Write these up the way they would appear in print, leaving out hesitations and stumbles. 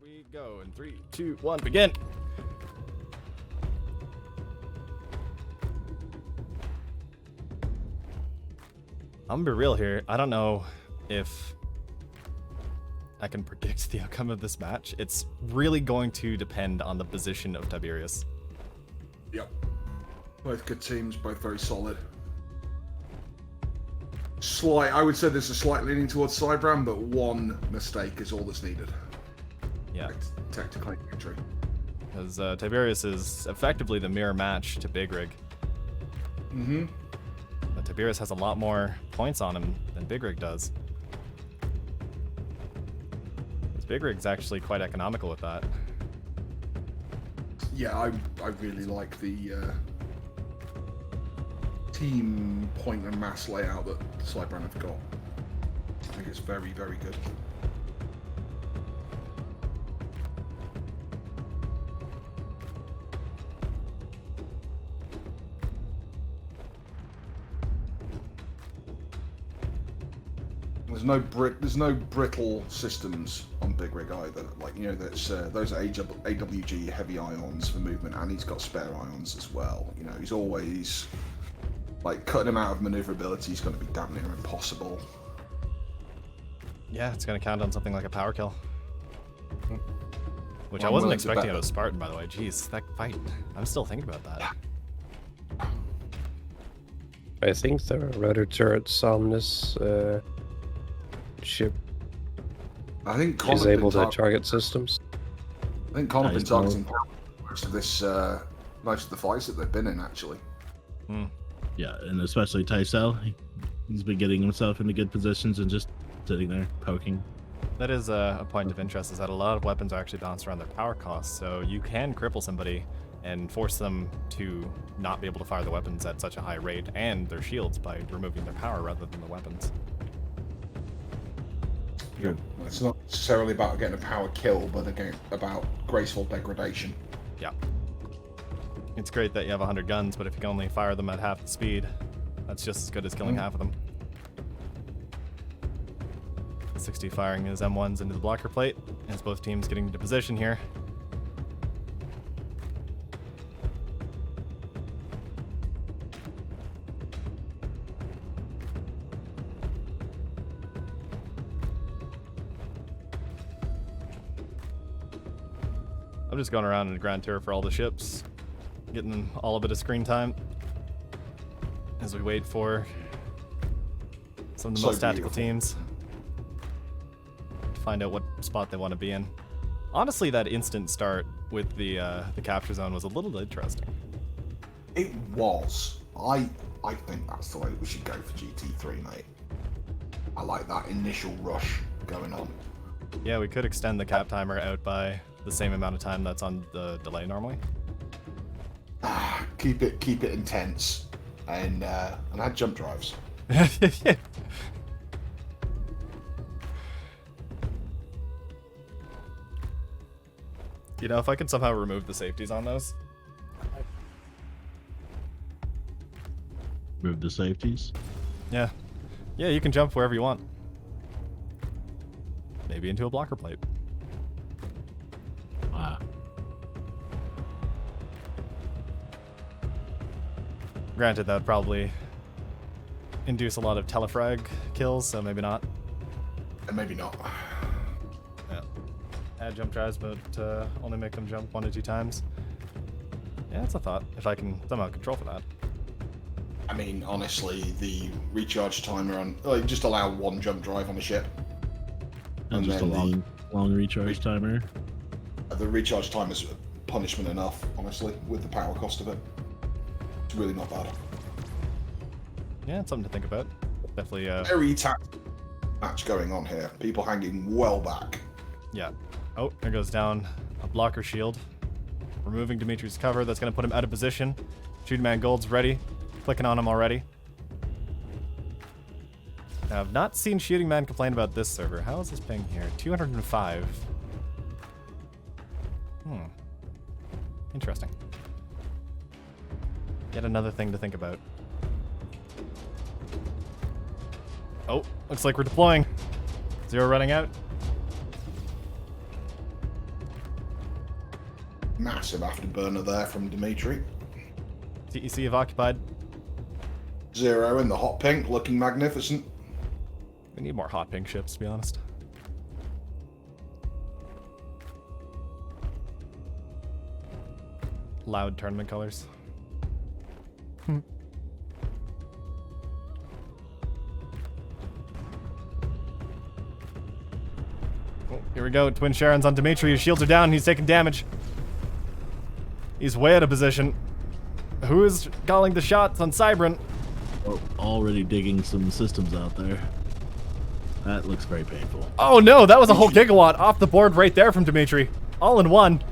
we go in 3, 2, 1, begin. I'm gonna be real here. I don't know if I can predict the outcome of this match. It's really going to depend on the position of Tiberius. Yep. Both good teams, both very solid. I would say there's a slight leaning towards Cybram, but one mistake is all that's needed. Yeah. Technically victory. Because Tiberius is effectively the mirror match to Big Rig. Mm-hmm. But Tiberius has a lot more points on him than Big Rig does. Because Big Rig's actually quite economical with that. Yeah, I really like the team point and mass layout that Cybram have got. I think it's very, very good. There's no brittle systems on Big Rig either. Like, you know, that's those are AWG heavy ions for movement, and he's got spare ions as well. You know, he's always like cutting him out of maneuverability is going to be damn near impossible. Yeah, it's going to count on something like a power kill. Which Well, I wasn't willing to expecting bet out of Spartan, by the way. Jeez, that fight. I'm still thinking about that. I think there are rotor turrets on this ship. I think Is Connor's able been to target systems. I think Connor's been Nice ball. targeting most of this, most of the fights that they've been in actually. Yeah, and especially Tycel. He's been getting himself into good positions and just sitting there poking. That is a point of interest, is that a lot of weapons are actually balanced around their power costs, so you can cripple somebody and force them to not be able to fire the weapons at such a high rate, and their shields, by removing their power rather than the weapons. Yeah. It's not necessarily about getting a power kill, but again about graceful degradation. Yeah. It's great that you have 100 guns, but if you can only fire them at half the speed, that's just as good as killing half of them. 60 firing his M1s into the blocker plate, as both teams getting into position here. I'm just going around in a grand tour for all the ships, getting them all a bit of screen time as we wait for some of the So most tactical beautiful. teams to find out what spot they want to be in. Honestly, that instant start with the capture zone was a little interesting. It was. I think that's the way we should go for GT3, mate. I like that initial rush going on. Yeah, we could extend the cap timer out by the same amount of time that's on the delay normally. Keep it intense, and add jump drives. You know, if I could somehow remove the safeties on those. Move the safeties. Yeah. Yeah, you can jump wherever you want. Maybe into a blocker plate. Wow. Granted, that would probably induce a lot of telefrag kills, so maybe not. And maybe not. Yeah. Add jump drives, but only make them jump 1 to 2 times. Yeah, that's a thought. If I can somehow control for that. I mean, honestly, the recharge timer on just allow one jump drive on the ship. And just a then long recharge timer. the recharge time is punishment enough, honestly, with the power cost of it. It's really not bad. Yeah, it's something to think about. Definitely, Very tactical match going on here. People hanging well back. yeah. Oh, there goes down a blocker shield. Removing Dimitri's cover. That's going to put him out of position. Shooting Man Gold's ready. Clicking on him already. Now, I've not seen Shooting Man complain about this server. How is this ping here? 205. Interesting. Yet another thing to think about. Oh, looks like we're deploying. Zero running out. massive afterburner there from Dimitri. TEC have occupied. 0 in the hot pink, looking magnificent. We need more hot pink ships, to be honest. Loud tournament colors. Oh, here we go. Twin Sharons on Dimitri. His shields are down. He's taking damage. He's way out of position. Who is calling the shots on Cybran? Oh, already digging some systems out there. That looks very painful. Oh no, that was a whole gigawatt off the board right there from Dimitri. All in one.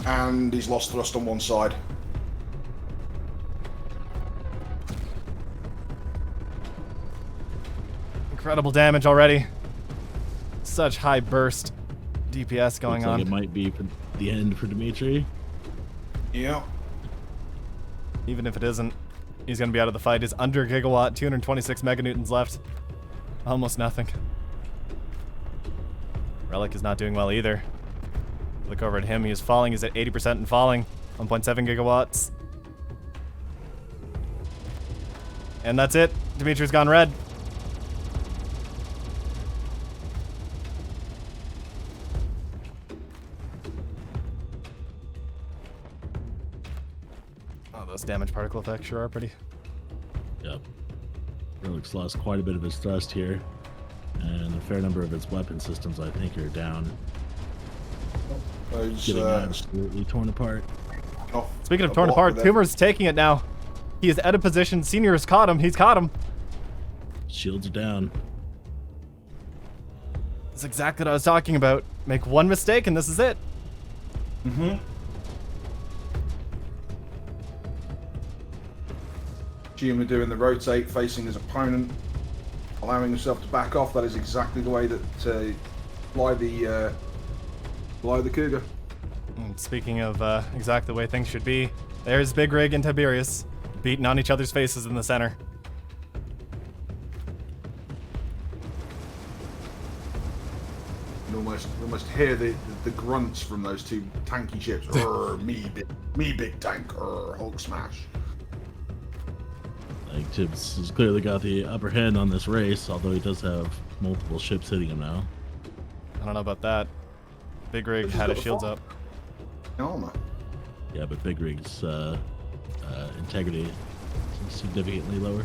And he's lost thrust on one side. Incredible damage already. Such high burst DPS going Looks like on. it might be the end for Dimitri. Yeah. Even if it isn't, he's going to be out of the fight. He's under a gigawatt, 226 meganewtons left. Almost nothing. Relic is not doing well either. Look over at him. He is falling. He's at 80% and falling. 1.7 gigawatts. And that's it. Dimitri's gone red. Oh, those damage particle effects sure are pretty. Yep. Relic's lost quite a bit of his thrust here, and a fair number of its weapon systems, I think, are down. Those, Getting absolutely torn apart. Speaking of torn apart, Tumor's taking it now. He is out of position. Senior has caught him. He's caught him. Shields are down. That's exactly what I was talking about. Make one mistake and this is it. Mm-hmm. Tumor doing the rotate, facing his opponent, allowing himself to back off. That is exactly the way that fly the Cougar. And speaking of exactly the way things should be, there's Big Rig and Tiberius beating on each other's faces in the center. You almost hear the grunts from those two tanky ships. me big tank. Hulk smash. Like, Tibbs has clearly got the upper hand on this race, although he does have multiple ships hitting him now. I don't know about that. Big Rig had his shields up. Armor. Yeah, but Big Rig's integrity is significantly lower.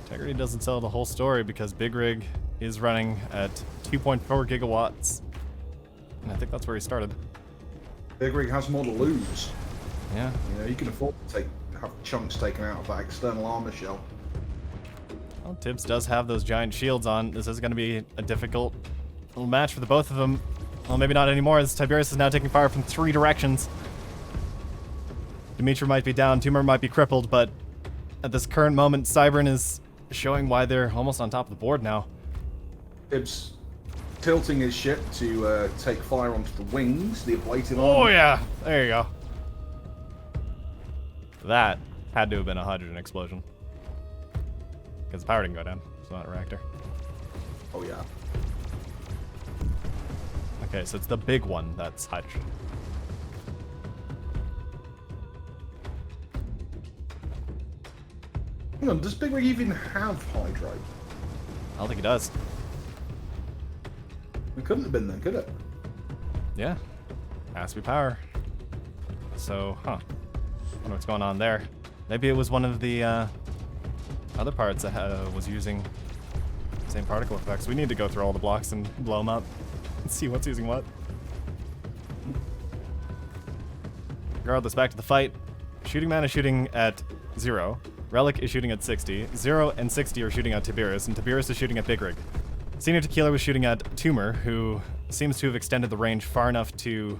Integrity doesn't tell the whole story because Big Rig is running at 2.4 gigawatts. And I think that's where he started. Big Rig has more to lose. Yeah. You know, you can afford to have chunks taken out of that external armor shell. Well, Tibbs does have those giant shields on. This is going to be a difficult little match for the both of them. Well, maybe not anymore, as Tiberius is now taking fire from 3 directions. Dimitri might be down, Tumor might be crippled, but at this current moment, Cybran is showing why they're almost on top of the board now. Tibbs tilting his ship to take fire onto the wings, the ablative Oh armor. yeah, there you go. That had to have been a hydrogen explosion. Because the power didn't go down. It's not a reactor. Oh yeah. Okay, so it's the big one that's hydrogen. Hang on, does Big Rig even have hydro? I don't think it does. It couldn't have been then, could it? Yeah. Has to be power. So, Wonder what's going on there. Maybe it was one of the other parts that was using the same particle effects. We need to go through all the blocks and blow them up and see what's using what. Regardless, back to the fight. Shooting Man is shooting at 0. Relic is shooting at 60. 0 and 60 are shooting at Tiberius, and Tiberius is shooting at Big Rig. Senior Tequila was shooting at Tumor, who seems to have extended the range far enough to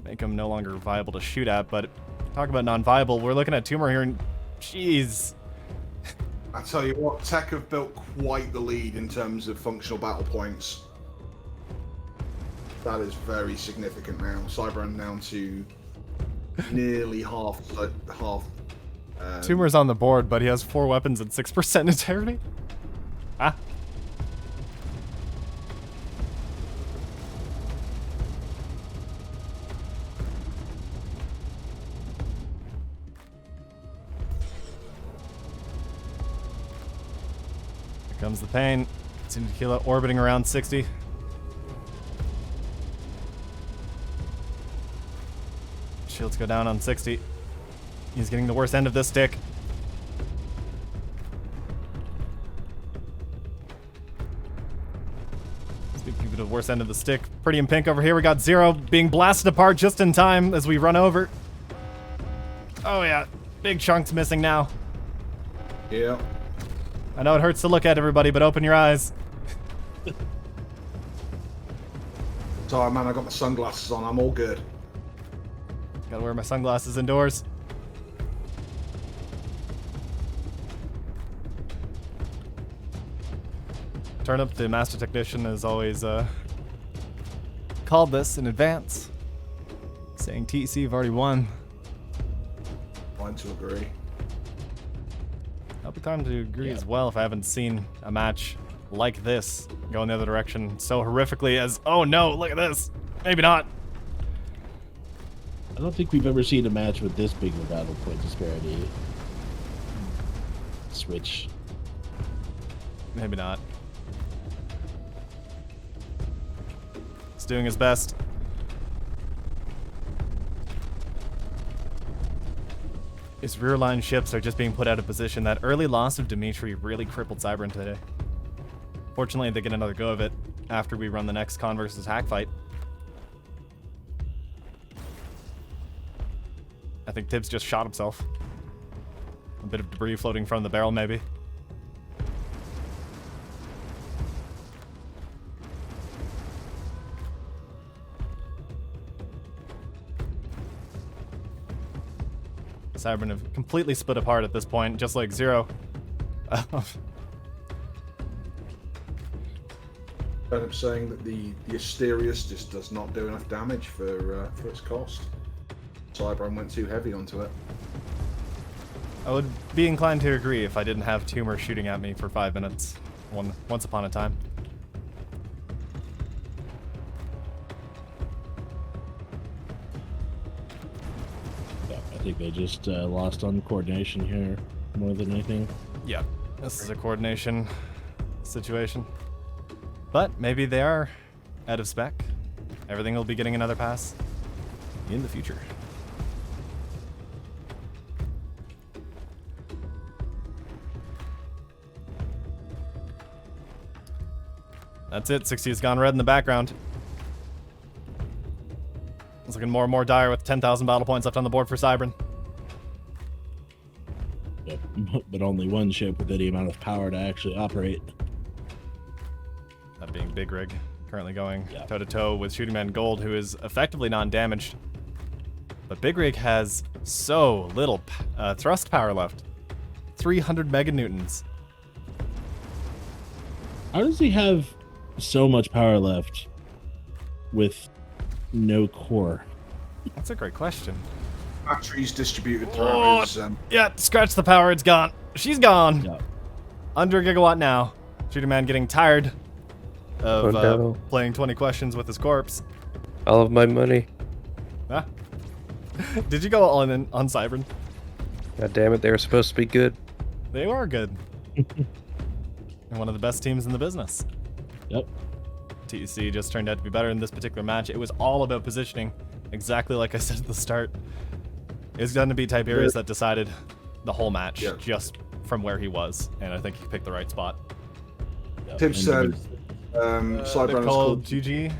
make him no longer viable to shoot at, but talk about non-viable, we're looking at Tumor here, and jeez. I tell you what, Tech have built quite the lead in terms of functional battle points. That is very significant now. Cybran down to nearly half. Tumor's on the board, but he has 4 weapons and 6% integrity? Ah. Comes the pain. Tequila orbiting around 60. Shields go down on 60. He's getting the worst end of this stick. Speaking of the worst end of the stick, Pretty in pink over here. We got Zero being blasted apart just in time as we run over. Oh yeah, big chunks missing now. Yeah. I know it hurts to look at everybody, but open your eyes. Sorry, man, I got my sunglasses on. I'm all good. Gotta wear my sunglasses indoors. Turn up the Master Technician has always called this in advance, saying TEC have already won. Fine to agree. That'll be time to agree as well if I haven't seen a match like this go in the other direction so horrifically as, oh no, look at this. Maybe not. I don't think we've ever seen a match with this big of a battle point disparity. Switch. Maybe not. He's doing his best. His rear line ships are just being put out of position. That early loss of Dimitri really crippled Cybern today. Fortunately, they get another go of it after we run the next Con versus Hack fight. I think Tibbs just shot himself. A bit of debris floating from the barrel, maybe. Cybern have completely split apart at this point, just like Zero. End up saying that the Asterius just does not do enough damage for its cost. Cybern went too heavy onto it. I would be inclined to agree if I didn't have Tumor shooting at me for 5 minutes once upon a time. Yeah, I think they just lost on coordination here more than anything. Yeah, this is a coordination situation. But maybe they are out of spec. Everything will be getting another pass in the future. That's it. 60 has gone red in the background. It's looking more and more dire with 10,000 battle points left on the board for Cybern. Yep. But only one ship with any amount of power to actually operate. That being Big Rig, currently going toe-to-toe with Shooting Man Gold, who is effectively non-damaged. But Big Rig has so little thrust power left. 300 meganewtons. How does he have so much power left with no core? That's a great question. Batteries distributed throughout his, Yeah, scratch the power, it's gone. She's gone. Yeah. Under a gigawatt now. Shooting Man getting tired of no. playing 20 questions with his corpse. All of my money. Huh? Did you go all in on Cybern? God damn it, they were supposed to be good. They are good. And one of the best teams in the business. Yep. TEC just turned out to be better in this particular match. It was all about positioning, exactly like I said at the start. It's going to be Tiberius that decided the whole match just from where he was, and I think he picked the right spot. Yep. Tib And said They're Cybern is called called GG.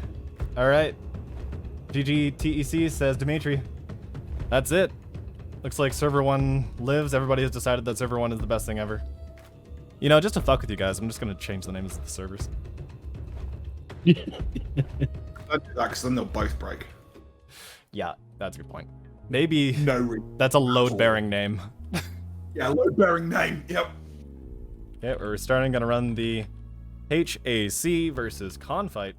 All right. GG TEC says Dimitri. That's it. Looks like Server 1 lives. Everybody has decided that Server 1 is the best thing ever. You know, just to fuck with you guys, I'm just going to change the names of the servers. Don't do that because then they'll both break. Yeah, that's a good point. Maybe No, that's a load-bearing name. yeah, load-bearing name. Yep. Okay, we're starting. Gonna run the HAC versus Con fight.